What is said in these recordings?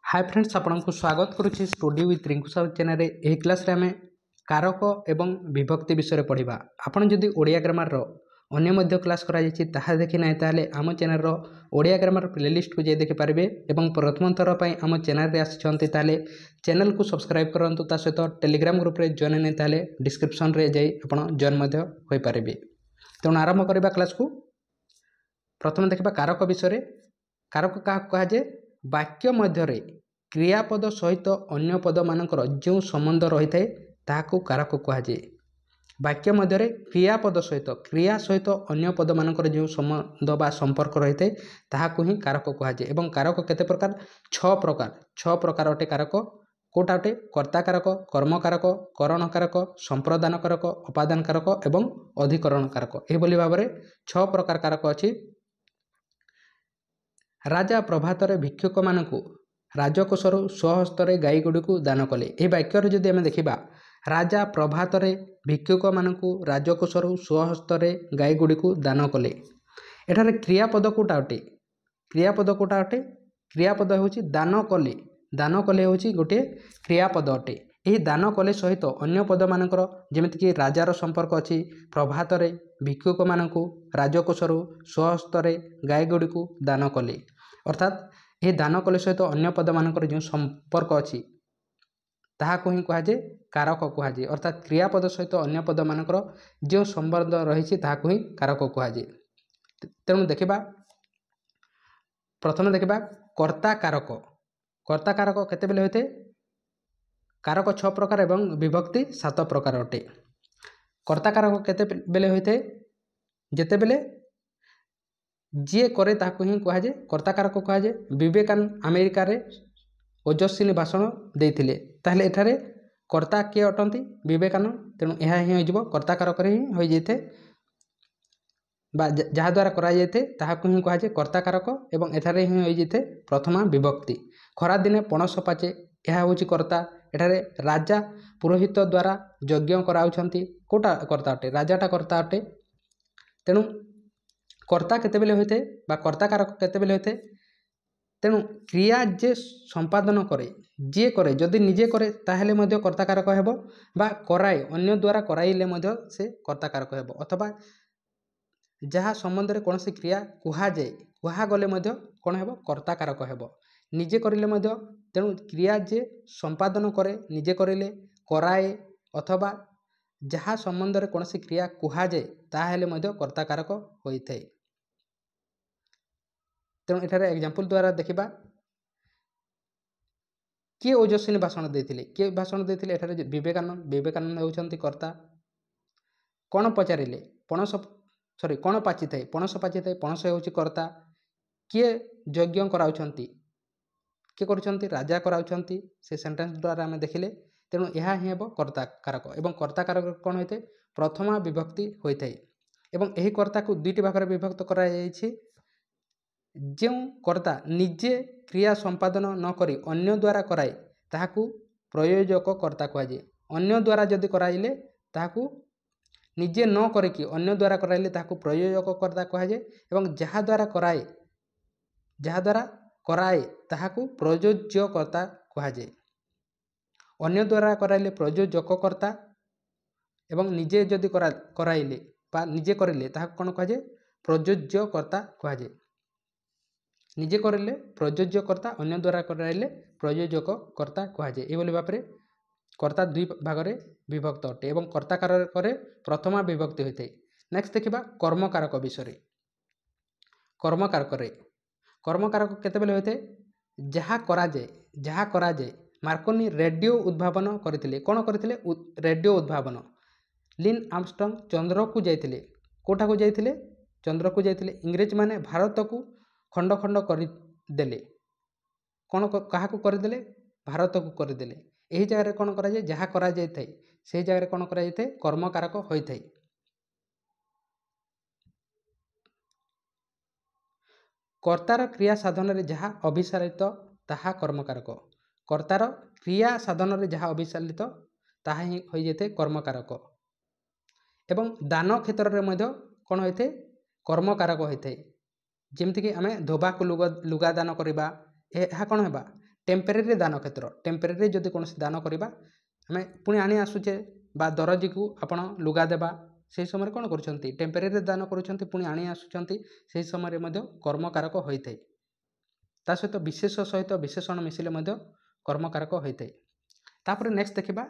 हाय friends आपको स्वागत करुच्ची study with Rinku Sahu channel यह क्लास रे आमे कारक एवं विभक्ति विषय पढ़ा। आपड़ जदि ओडिया ग्रामर अन्य क्लास कराई ताहा देखी ना ताले आम चैनल ओडिया ग्रामर प्लेलिस्ट को जाए देखिपारे और प्रथम थर पर आम चैनल रे आसिछन्ते ताले चैनल को सब्सक्राइब करंतु ता सहित टेलीग्राम ग्रुप रे जॉइन नहीं ताले डिस्क्रिप्शन रे जाई आपण जॉइन मध्य होई पारिबे। तेणु आरंभ करबा क्लास को। प्रथम देखा कारक विषय। कारक क्या कहुए वाक्य मध्य क्रियापद सहित अन्य पद मानकर जो संबंध रही है ताकू कारक कहुए। वाक्य मध्य क्रियापद सहित अन्य पद मानकर जो संबंध बा संपर्क रही है ताकू ही कारक कहुए। एवं कारक केते प्रकार छह प्रकार अटे। कारक कोटा अटे कर्ता कारक, कर्म कारक, करण कारक, संप्रदान कारक, उपादान कारक एवं अधिकरण कारक। यह भाव में 6 प्रकार कारक अच्छी। राजा प्रभात भिक्षुक मानू राजकोषर स्वहस्तर गाई गुड़ी को दान कले। यह वाक्य जदि आम देखा राजा प्रभात भिक्षुक मानू राजकोषर स्वहस्तर गाई गुड़ी को दान कले। एठारे क्रियापद कोटा अटे। क्रियापद हूँ दान कले। दान कले हूँ गोटे क्रियापद अटे। यही दान कले सहित अन्य पद मानकर जमीक राजार संपर्क अच्छी। प्रभात भिक्षुक मानू राजकोषर स्वहस्तर गाई गुड़ी को दान कले। अर्थात यह दान कले सहित अन्य पद मानकर जो संपर्क अच्छी ताहाको ही कहुए कारक कहुए। अर्थात क्रियापद सहित अन्य पद मानकर जो संबंध रही ताहाको ही कारक कहुए। तेणु देखा प्रथम देखा कर्ता कारक। कर्ता कारक केते बेले होते? कारक 6 प्रकार एवं विभक्ति 7 प्रकार अटे। कर्ता कारक केते बेले होते? जेते बेले जी करे ताकू ही कहुए कर्ता कारक कहुए। विवेकानंद अमेरिका रे ओजस्विनी भाषण देइथिले ताहले एठारे कर्ता किए अटंती? विवेकानंद। तेणु यह ही हो कर्ता कारक ही हो जाए जहाँ द्वारा कराई ताहाकू ही कहुए कर्ता कारक। एवं एठारे ही हो जाए प्रथमा विभक्ति। खरा दिने पणस पाचे यह हूँ कर्ता। एठारे राजा पुरोहित द्वारा यज्ञ कराउछंती कोटा कर्ता अटे? राजाटा कर्ता अटे। तेणु कर्ता केते बेले होते बा कर्ता कारक केते बेले होते? तेणु क्रिया जे संपादन करे जे करे जदि निजे करे ताहेले मध्य कर्ता कारक हेबो बा कराए अन्य द्वारा कराइले मध्य से कर्ता कारक हेबो। अथवा जहाँ संबंध रे कौन सी क्रिया कुहा गले मध्य कौन हेबो? कर्ता कारक हेबो। निजे करिले मध्य तेणु क्रिया जे संपादन करे निजे करिले कराए अथवा जहाँ संबंध रे कौन सी क्रिया कुहा जाए ताहेले मध्य कर्ता कारक होइथाय। तेणु एठारे एग्जांपल द्वारा देखिबा किए ओजस्विनी भाषण देथिले? किए भाषण देथिले? एठारे विवेकानंद होउछंती कर्ता। कौन पचारिले? कौन पाची थाए? पणस पाची थाए। पणस होउछि कर्ता। किए यज्ञ कराउछंती? किए करुछंती? राजा कराउछंती। से सेंटेंस द्वारा आमे देखिले। तेणु यह ही हेबो कर्ता कारक। एवं कर्ता कारक कौन होइते? प्रथमा विभक्ति होइथाय। एवं एही कर्ता को दुईटी भाग में विभक्त करा जायछि। जो कर्ता निजे क्रिया संपादन न करी अन्य द्वारा कराए ताहाकू प्रयोजक कर्ता कहुए। अन्य द्वारा जदि कराइले ताहाकू निजे न करिकी अन्य द्वारा कराइले ताहाकू प्रयोजक कर्ता कहुए। एवं जहाँ द्वारा कराए ताहाकू प्रयोज्य कर्ता कहुए। अन्य द्वारा कराइले प्रयोजक कर्ता एवं निजे जदि कराइले बा निजे करिले ताहाकू कौन कहुए? प्रयोज्य कर्ता कहुए। निजे करिले प्रयोज्य कर्ता, अन्य द्वारा कराइले प्रयोजक कर्ता कहुए। एभली भाव में कर्ता दुई भाग में विभक्त अटे। एवं कर्ता कारक प्रथमा विभक्ति होता है। नेक्स्ट देखा कर्म कारक विषय। कर्म कारक केते बेले होते? जहाँ कराए। मार्कोनी रेडियो उद्भावन करथिले। कौन करथिले? रेडियो उद्भावन। लिन आर्मस्ट्रंग चंद्र को जाइथिले। कोठा को जाइथिले? चंद्र को जाइथिले। इंग्रेज माने भारत को खंड खंड करदेले। कौन क्या करदेले? भारत को करदेले। यही जगह कौन करा जाए? जहाँ करा जाए थाए से जगह कौन करा जाए? कर्म कारक होता है। कर्तार क्रिया साधन रे जहाँ अभिसारित ताहा कर्म कारक। कर्तार क्रिया साधन रे जहाँ अभिसारित ताहा ही हो जाए कर्म कारक। एवं दान क्षेत्र में मध्य कौन होता है? कर्म कारक होता है। जमीक आम धोबा को लुगा दान करवा यह कौन है? टेम्परेरी दान क्षेत्र टेम्परेरी जदि कौन दान करवा आम पुणी आनी आसुचे बा दरजी को आपण लुगा देवा से समय कौन कर टेम्परेरी दान कर पुणी आनी आसुंच से समय कर्मकारक होता है ता सहित विशेष सहित विशेषण मिसिले कर्मकारक होता है। तापर नेक्स्ट देखा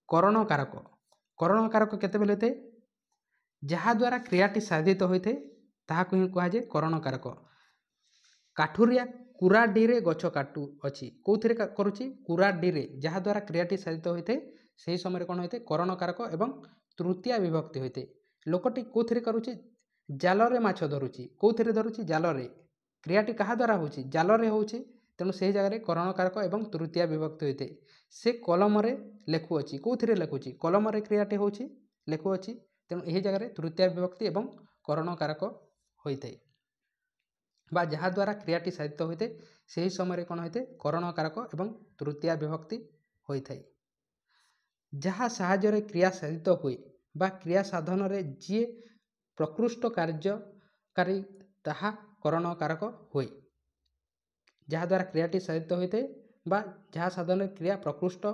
करण कारक करण कारक केतेबेले होते जहाद्वारा क्रियाटी साधित होते ताहाकु ही कहुए करण कारक। काठुरिया कुराडीरे गछ काटू अच्छी कौन करुच्ची कुराडीरे जहाद्वारा क्रियाटी साधित होते से समय कौन होते करण कारक एवं तृतीया विभक्ति होते। लोकटी कौन करुच्ची जालरे माछ धरुची कौन धरुची जालरे क्रियाटी क्या द्वारा होची जालरे होची तेणु से जगह करण कारक एवं तृतीया विभक्ति होते। से कलम लेखुअछि कौन लेखुची कलम क्रियाटी होची लेखुअछि तेणु यही जगह तृतीया विभक्ति एवं करण कारक होता है बा जहाद्वारा क्रियाटी साधित होते से समय कौन होते करण कारक एवं तृतीया विभक्ति होता है। जहाँ साहाय्य क्रिया साधित हुए बा क्रिया साधन रे जी प्रकृष्ट कार्यकारी ताहा करण कारक हुए जहाद्वारा क्रियाटी साधित होते बा जहाँ साधन क्रिया प्रकृष्ट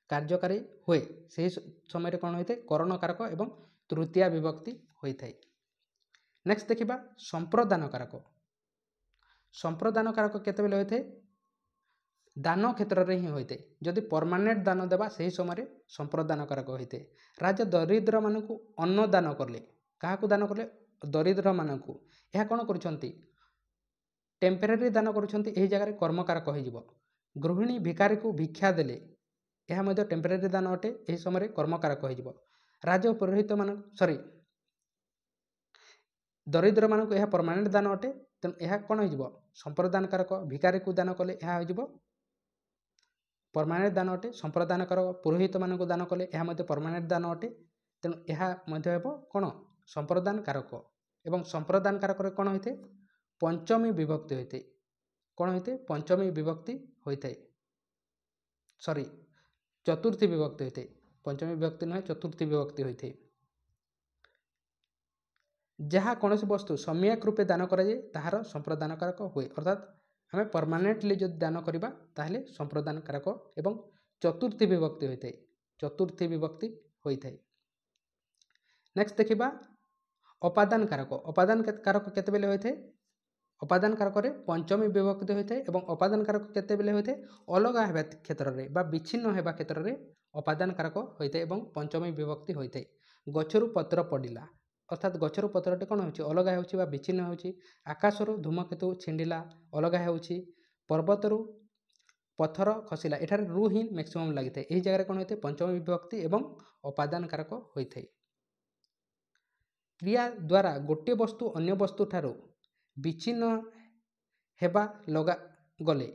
कार्यकारी हुए से समय कौन होते करण कारक एवं तृतीया विभक्ति होता है। नेक्स्ट देखा संप्रदान कारक संप्रदान कारक केतेबेले होते दान क्षेत्र में ही होते जदि परमानेंट दान देवा से समय संप्रदान कारक होते। राजा दरिद्र मानक अन्न दान कले क्या दान कले दरिद्र मानक यह कौन कर टेम्परेरी दान कर जगह कर्मकारक हो। गृहिणी भिकारी को भिक्षा देले यह टेम्परेरी दान अटे यह समय कर्मकारक हो। राजा पुरोहित मान सॉरी दरिद्र मानक यह परमानेंट दान अटे तेणु यह कौन हो संप्रदान कारक भिकारी को दान कले यह हो परमानेंट दान अटे। संप्रदान कारक पुरोहित मान दान कले यह परमानेंट दान अटे तेणु यह कौन संप्रदान कारक एवं संप्रदान कारक कौन होते पंचमी विभक्ति होते कौन होते पंचमी विभक्ति होता है सॉरी चतुर्थी विभक्ति होते पंचमी विभक्ति नुहे चतुर्थी विभक्ति होते। जहाँ कौन वस्तु सम्यक रूपे दान कराए ताहार संप्रदान कारक हुए अर्थात आम परमानेंटली जो दान करवा ताहले संप्रदान कारक एवं चतुर्थी विभक्ति होता है चतुर्थी विभक्ति होता है। नेक्स्ट देखा अपादान कारक केतेबेले होते अपादान कारक पंचमी विभक्ति होता है एवं अपादान कारक केतेबेले होते अलग होगा क्षेत्र में विच्छिन्न होगा क्षेत्र में अपादान कारक होता है एवं पंचमी विभक्ति होता है। गछरु पत्र पड़िला अर्थात गछरु पत्रटे कौन हो अलग हो विच्छिन्न हो। आकाशरू धूमकेतु छिंडिला अलग हो। पर्वतरू पत्थर खसिला एठार रु ही मैक्सिमम लगी था यही जगह कौन होते पंचमी विभक्ति एवं अपादान कारक होता है। क्रिया द्वारा गोटे वस्तु अन्य वस्तु ठारू विच्छिन्न हेबा लगा गले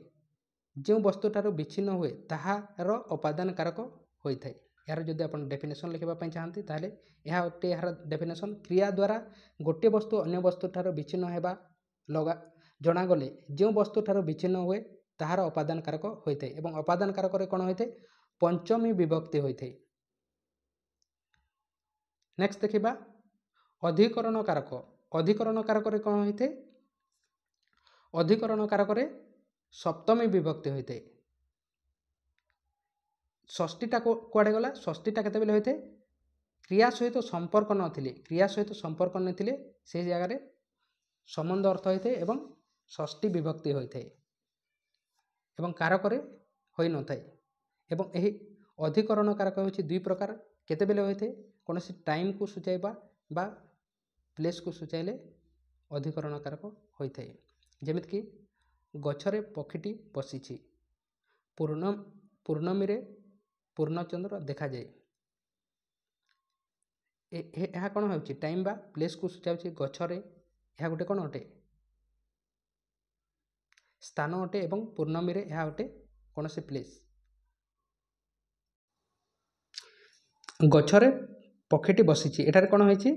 जो वस्तु ठारू विच्छिन्न हुए ताहार अपादान कारक होता है। यार जदि आप डेफिनेशन लिखा चाहती ताहले यह गोटे यार डेफिनेशन क्रिया द्वारा गोटे वस्तु अन्य वस्तु ठारू विच्छिन्न हेबा लगा जनागले जो वस्तु ठारू विच्छिन्न हुए ताहार अपादान कारक होता है एवं अपादान कारक कौन होते पंचमी विभक्ति होता है। नेक्स्ट देखा अधिकरण कारक कौन होते अधिकरण कारक सप्तमी विभक्ति होता है। षष्ठीटा कुआड़े गला षष्ठीटा केतेबेले होते क्रिया सहित संपर्क नथिले क्रिया सहित संपर्क नथिले से जगह संबंध अर्थ होते एवं षष्ठी विभक्ति होता है एवं कारक होई न थाए एवं यही अधिकरण कारक होछि दुई प्रकार केतेबेले होते कौन टाइम को सूचाइबा बा प्लेस को सूचाइले अधिकरण कारक होता है। जेमिति कि गछरे पक्षीटी बसिछि पूर्णमी रे पूर्णचंद्र देखा जाए यह कौन हो टाइम बा प्लेस को सूचाऊँ गछरे यह गोटे कौन अटे स्थान अटे एवं पूर्णमी रे यह अटे कौन से प्लेस गछरे पक्षीटी बसिछि एठार कौन होइछि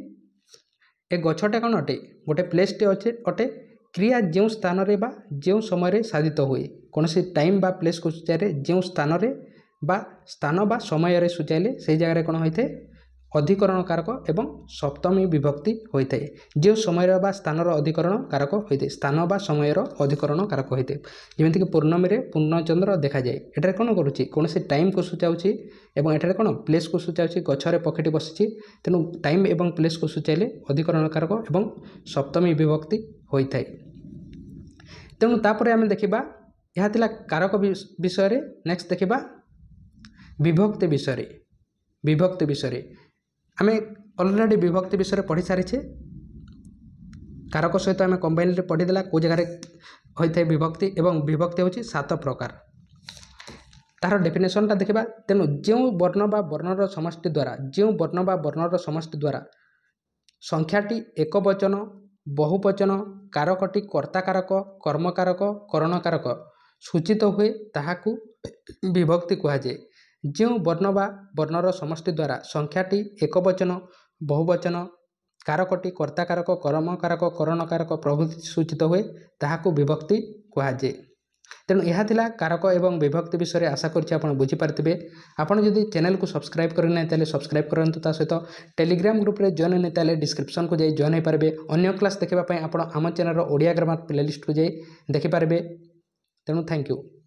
ए गछटा कौन अटे गोटे प्लेसटे अच्छे अटे क्रिया जो स्थान रे बा जो समय रे साधित हुए कौन से टाइम बा प्लेस को सूचाए जो स्थान रे बा समय रे सूचाइले से जगह कौन होइथे ଅଧିକରଣ କାରକ ଏବଂ ସପ୍ତମୀ ବିଭକ୍ତି ହୋଇଥାଏ। ଯେଉଁ ସମୟର ବା ସ୍ଥାନର ଅଧିକରଣ କାରକ ହୋଇଥାଏ, ସ୍ଥାନ ବା ସମୟର ଅଧିକରଣ କାରକ ହୋଇଥାଏ। ଯେମିତିକି ପୂର୍ଣ୍ଣମୀରେ ପୂର୍ଣ୍ଣଚନ୍ଦ୍ର ଦେଖାଯାଏ, ଏଠାରେ କ'ଣ କରୁଛି, କୌଣସି ଟାଇମ୍କୁ ସୂଚାଉଛି ଏବଂ ଏଠାରେ କ'ଣ ପ୍ଲେସ୍କୁ ସୂଚାଉଛି, ଗଛରେ ପକ୍ଷୀଟି ବସିଛି, ତେଣୁ ଟାଇମ୍ ଏବଂ ପ୍ଲେସ୍କୁ ସୂଚାଇଲେ ଅଧିକରଣ କାରକ ଏବଂ ସପ୍ତମୀ ବିଭକ୍ତି ହୋଇଥାଏ। ତେଣୁ ତାପରେ ଆମେ ଦେଖିବା, ଏହା ଥିଲା କାରକ ବିଷୟରେ। ନେକ୍ସଟ ଦେଖିବା ବିଭକ୍ତି ବିଷୟରେ। ବିଭକ୍ତି ବିଷୟରେ ଆମେ ଅଲରେଡ଼ି ବିଭକ୍ତି ବିଷୟରେ ପଢ଼ି ସାରିଛେ। କାରକ ସହିତ ଆମେ କମ୍ବାଇନ୍ରେ ପଢ଼ିଦେଲା କେଉଁ ଜାଗାରେ ହୋଇଥାଏ ବିଭକ୍ତି, ଏବଂ ବିଭକ୍ତି ହେଉଛି 7 ପ୍ରକାର। ତାହାର ଡେଫିନେସନ୍ଟା ଦେଖିବା। ତେଣୁ ଯେଉଁ ବର୍ଣ୍ଣ ବା ବର୍ଣ୍ଣର ସମଷ୍ଟି ଦ୍ୱାରା ସଂଖ୍ୟାଟି ଏକବଚନ, ବହୁବଚନ, କାରକଟି କର୍ତ୍ତାକାରକ, କର୍ମକାରକ, କରଣକାରକ ସୂଚିତ ହୁଏ ତାହାକୁ ବିଭକ୍ତି କୁହାଯାଏ। ଯେଉଁ ବର୍ଣ୍ଣ ବା ବର୍ଣ୍ଣର ସମଷ୍ଟି ଦ୍ୱାରା ସଂଖ୍ୟାଟି ଏକବଚନ, ବହୁବଚନ, କାରକଟି କର୍ତ୍ତାକାରକ, କର୍ମକାରକ, କରଣକାରକ ପ୍ରଭୃତି ସୂଚିତ ହୁଏ ତାହାକୁ ବିଭକ୍ତି କୁହାଯାଏ। ତେଣୁ ଏହା ଥିଲା କାରକ ଏବଂ ବିଭକ୍ତି ବିଷୟରେ। ଆଶା କରୁଛି ଆପଣ ବୁଝିପାରିଥିବେ। ଆପଣ ଯଦି ଚ୍ୟାନେଲକୁ ସବସ୍କ୍ରାଇବ୍ କରିନାହିଁ ତାହେଲେ ସବସ୍କ୍ରାଇବ୍ କରନ୍ତୁ। ତା ସହିତ ଟେଲିଗ୍ରାମ ଗ୍ରୁପରେ ଜଏନ୍ ହୋଇନାହିଁ ତାହେଲେ ଡିସ୍କ୍ରିପ୍ସନକୁ ଯାଇ ଜଏନ୍ ହୋଇପାରିବେ। ଅନ୍ୟ କ୍ଲାସ୍ ଦେଖିବା ପାଇଁ ଆପଣ ଆମ ଚ୍ୟାନେଲର ଓଡ଼ିଆ ଗ୍ରାମାର ପ୍ଲେଲିଷ୍ଟକୁ ଯାଇ ଦେଖିପାରିବେ। ତେଣୁ ଥ୍ୟାଙ୍କ ୟୁ।